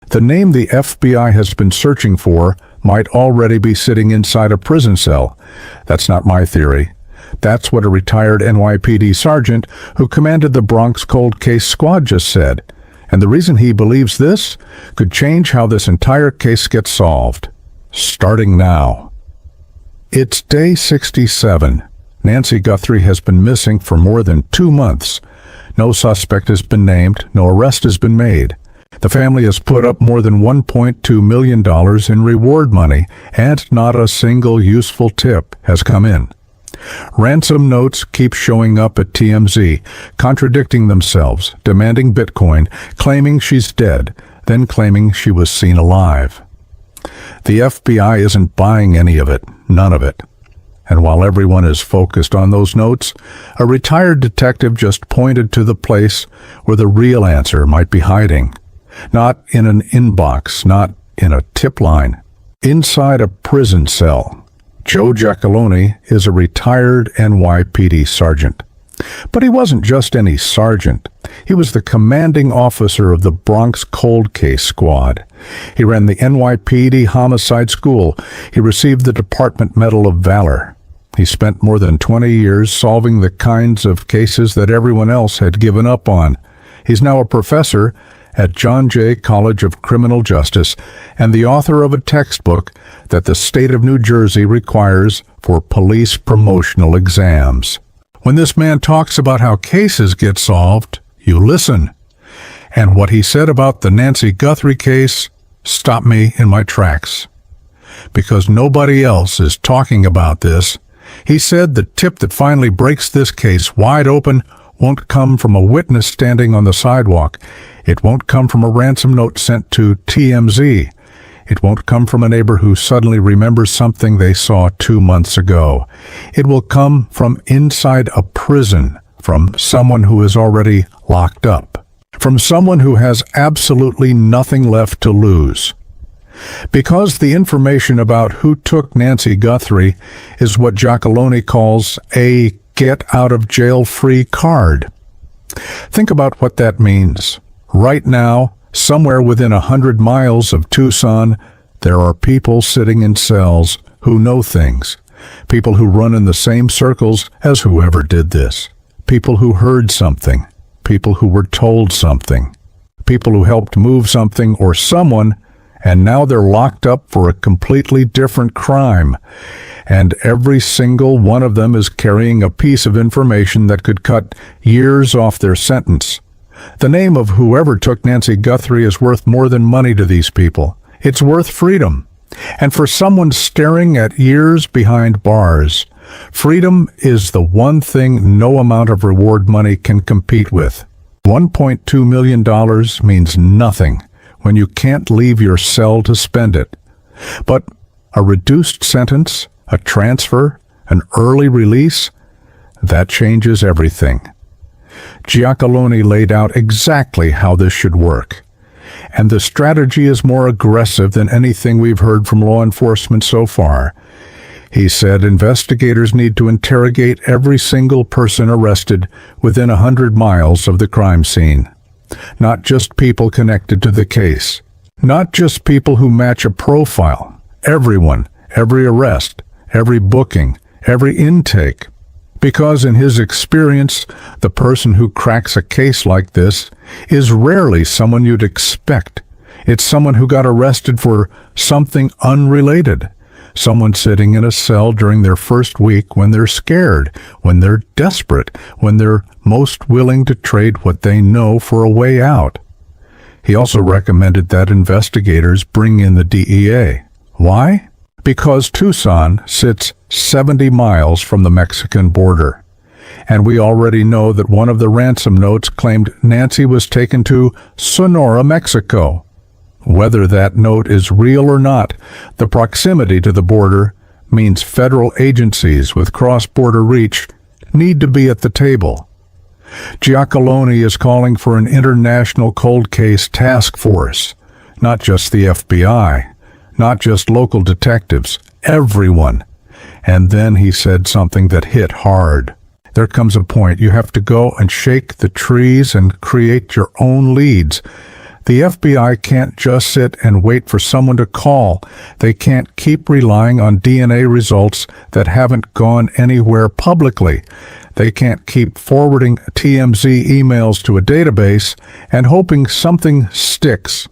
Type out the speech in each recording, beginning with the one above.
The name the FBI has been searching for might already be sitting inside a prison cell. That's not my theory. That's what a retired NYPD sergeant who commanded the Bronx Cold Case Squad just said. And the reason he believes this could change how this entire case gets solved. Starting now. It's day 67. Nancy Guthrie has been missing for more than 2 months. No suspect has been named, no arrest has been made. The family has put up more than $1.2 million in reward money, and not a single useful tip has come in. Ransom notes keep showing up at TMZ, contradicting themselves, demanding Bitcoin, claiming she's dead, then claiming she was seen alive. The FBI isn't buying any of it, none of it. And while everyone is focused on those notes, a retired detective just pointed to the place where the real answer might be hiding. Not in an inbox, not in a tip line. Inside a prison cell. Joe Giacalone is a retired NYPD sergeant. But he wasn't just any sergeant. He was the commanding officer of the Bronx Cold Case Squad. He ran the NYPD Homicide School. He received the Department Medal of Valor. He spent more than 20 years solving the kinds of cases that everyone else had given up on. He's now a professor at John Jay College of Criminal Justice and the author of a textbook that the state of New Jersey requires for police promotional exams. When this man talks about how cases get solved, you listen. And what he said about the Nancy Guthrie case stopped me in my tracks. Because nobody else is talking about this, he said the tip that finally breaks this case wide open won't come from a witness standing on the sidewalk. It won't come from a ransom note sent to TMZ. It won't come from a neighbor who suddenly remembers something they saw 2 months ago. It will come from inside a prison, from someone who is already locked up, from someone who has absolutely nothing left to lose. Because the information about who took Nancy Guthrie is what Giacalone calls a get-out-of-jail-free card. Think about what that means. Right now, somewhere within 100 miles of Tucson, there are people sitting in cells who know things. People who run in the same circles as whoever did this. People who heard something. People who were told something. People who helped move something or someone, and now they're locked up for a completely different crime. And every single one of them is carrying a piece of information that could cut years off their sentence. The name of whoever took Nancy Guthrie is worth more than money to these people. It's worth freedom. And for someone staring at years behind bars, freedom is the one thing no amount of reward money can compete with. $1.2 million means nothing when you can't leave your cell to spend it. But a reduced sentence, a transfer, an early release, that changes everything. Giacalone laid out exactly how this should work. And the strategy is more aggressive than anything we've heard from law enforcement so far. He said investigators need to interrogate every single person arrested within 100 miles of the crime scene. Not just people connected to the case. Not just people who match a profile. Everyone, every arrest, every booking, every intake. Because in his experience, the person who cracks a case like this is rarely someone you'd expect. It's someone who got arrested for something unrelated. Someone sitting in a cell during their first week when they're scared, when they're desperate, when they're most willing to trade what they know for a way out. He also recommended that investigators bring in the DEA. Why? Because Tucson sits 70 miles from the Mexican border. And we already know that one of the ransom notes claimed Nancy was taken to Sonora, Mexico. Whether that note is real or not, the proximity to the border means federal agencies with cross-border reach need to be at the table. Giacalone is calling for an international cold case task force, not just the FBI, not just local detectives, everyone. And then he said something that hit hard. There comes a point you have to go and shake the trees and create your own leads. The FBI can't just sit and wait for someone to call. They can't keep relying on DNA results that haven't gone anywhere publicly. They can't keep forwarding TMZ emails to a database and hoping something sticks.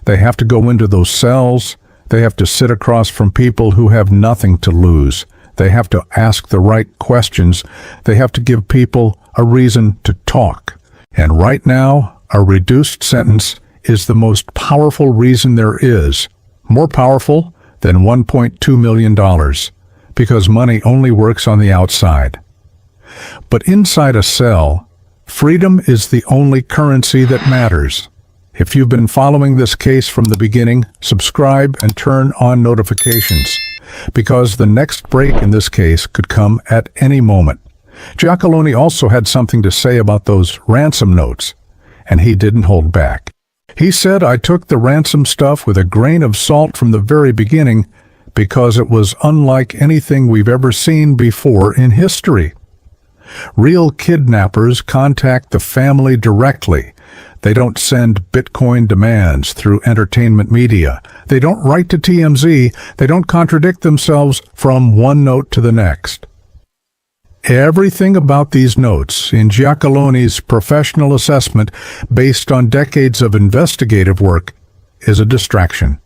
They have to go into those cells. They have to sit across from people who have nothing to lose. They have to ask the right questions. They have to give people a reason to talk. And right now, a reduced sentence is the most powerful reason there is. More powerful than $1.2 million, because money only works on the outside. But inside a cell, freedom is the only currency that matters. If you've been following this case from the beginning, subscribe and turn on notifications, because the next break in this case could come at any moment. Giacalone also had something to say about those ransom notes, and he didn't hold back. He said, "I took the ransom stuff with a grain of salt from the very beginning because it was unlike anything we've ever seen before in history. Real kidnappers contact the family directly. They don't send Bitcoin demands through entertainment media. They don't write to TMZ. They don't contradict themselves from one note to the next." Everything about these notes, in Giacalone's professional assessment based on decades of investigative work, is a distraction.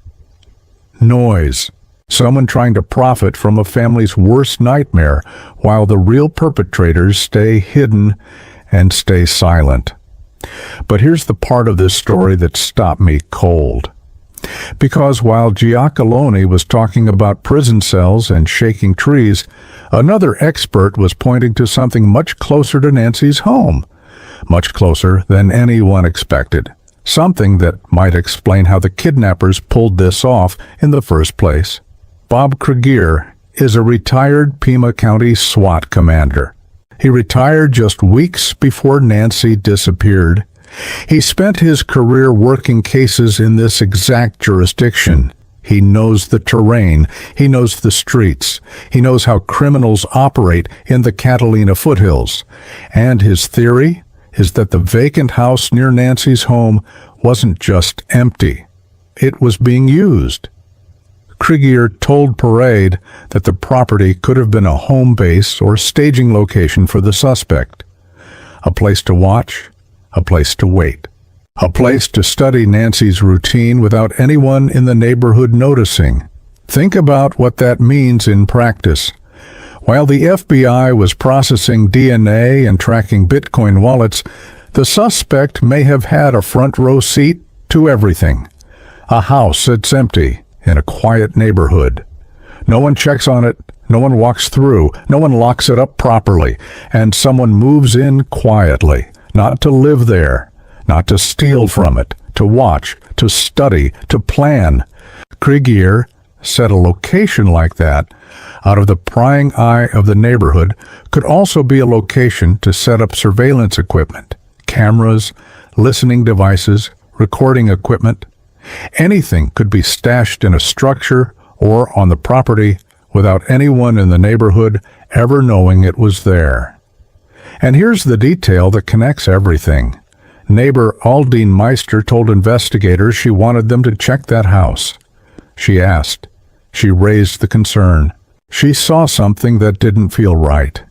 Noise. Someone trying to profit from a family's worst nightmare while the real perpetrators stay hidden and stay silent. But here's the part of this story that stopped me cold. Because while Giacalone was talking about prison cells and shaking trees, another expert was pointing to something much closer to Nancy's home, much closer than anyone expected, something that might explain how the kidnappers pulled this off in the first place. Bob Krieger is a retired Pima County SWAT commander. He retired just weeks before Nancy disappeared. He spent his career working cases in this exact jurisdiction. He knows the terrain. He knows the streets. He knows how criminals operate in the Catalina foothills. And his theory is that the vacant house near Nancy's home wasn't just empty. It was being used. Krieger told Parade that the property could have been a home base or staging location for the suspect. A place to watch, a place to wait, a place to study Nancy's routine without anyone in the neighborhood noticing. Think about what that means in practice. While the FBI was processing DNA and tracking Bitcoin wallets, the suspect may have had a front row seat to everything. A house that's empty in a quiet neighborhood. No one checks on it, no one walks through, no one locks it up properly, and someone moves in quietly. Not to live there, not to steal from it, to watch, to study, to plan. Krieger said a location like that, out of the prying eye of the neighborhood, could also be a location to set up surveillance equipment, cameras, listening devices, recording equipment. Anything could be stashed in a structure or on the property without anyone in the neighborhood ever knowing it was there. And here's the detail that connects everything. Neighbor Aldine Meister told investigators she wanted them to check that house. She asked. She raised the concern. She saw something that didn't feel right.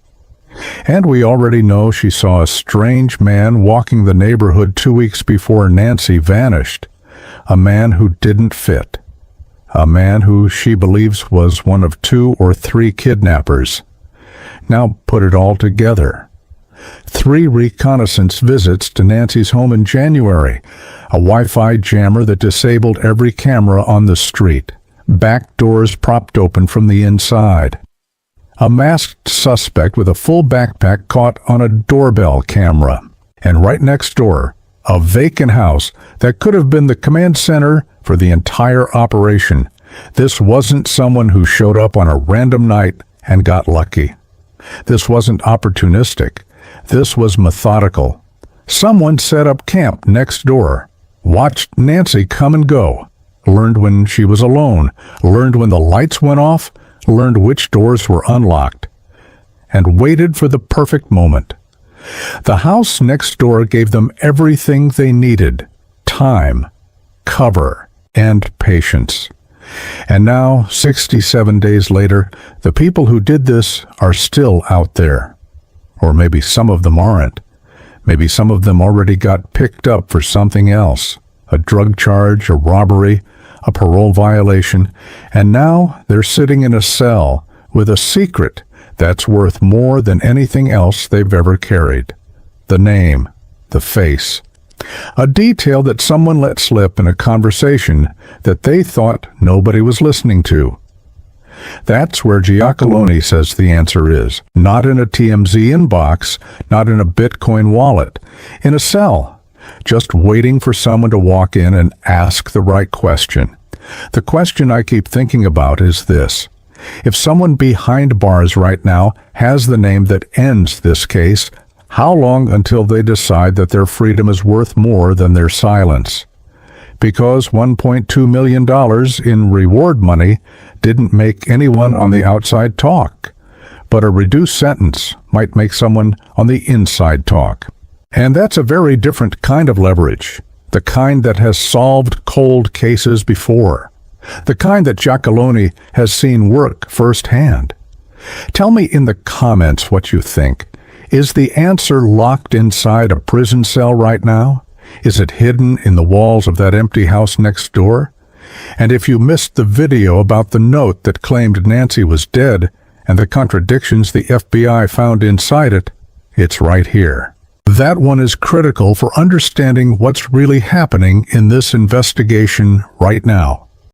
And we already know she saw a strange man walking the neighborhood 2 weeks before Nancy vanished. A man who didn't fit. A man who she believes was one of 2 or 3 kidnappers. Now put it all together. 3 reconnaissance visits to Nancy's home in January, a Wi-Fi jammer that disabled every camera on the street, back doors propped open from the inside, a masked suspect with a full backpack caught on a doorbell camera, and right next door, a vacant house that could have been the command center for the entire operation. This wasn't someone who showed up on a random night and got lucky. This wasn't opportunistic. This was methodical. Someone set up camp next door, watched Nancy come and go, learned when she was alone, learned when the lights went off, learned which doors were unlocked, and waited for the perfect moment. The house next door gave them everything they needed. time, cover, and patience. And now, 67 days later, the people who did this are still out there. Or maybe some of them aren't. Maybe some of them already got picked up for something else, a drug charge, a robbery, a parole violation, and now they're sitting in a cell with a secret that's worth more than anything else they've ever carried. The name, the face. A detail that someone let slip in a conversation that they thought nobody was listening to. That's where Giacalone says the answer is. Not in a TMZ inbox, not in a Bitcoin wallet, in a cell, just waiting for someone to walk in and ask the right question. The question I keep thinking about is this. If someone behind bars right now has the name that ends this case, how long until they decide that their freedom is worth more than their silence? Because $1.2 million in reward money didn't make anyone on the outside talk, but a reduced sentence might make someone on the inside talk. And that's a very different kind of leverage, the kind that has solved cold cases before, the kind that Giacalone has seen work firsthand. Tell me in the comments what you think. Is the answer locked inside a prison cell right now? Is it hidden in the walls of that empty house next door? And if you missed the video about the note that claimed Nancy was dead and the contradictions the FBI found inside it, it's right here. That one is critical for understanding what's really happening in this investigation right now.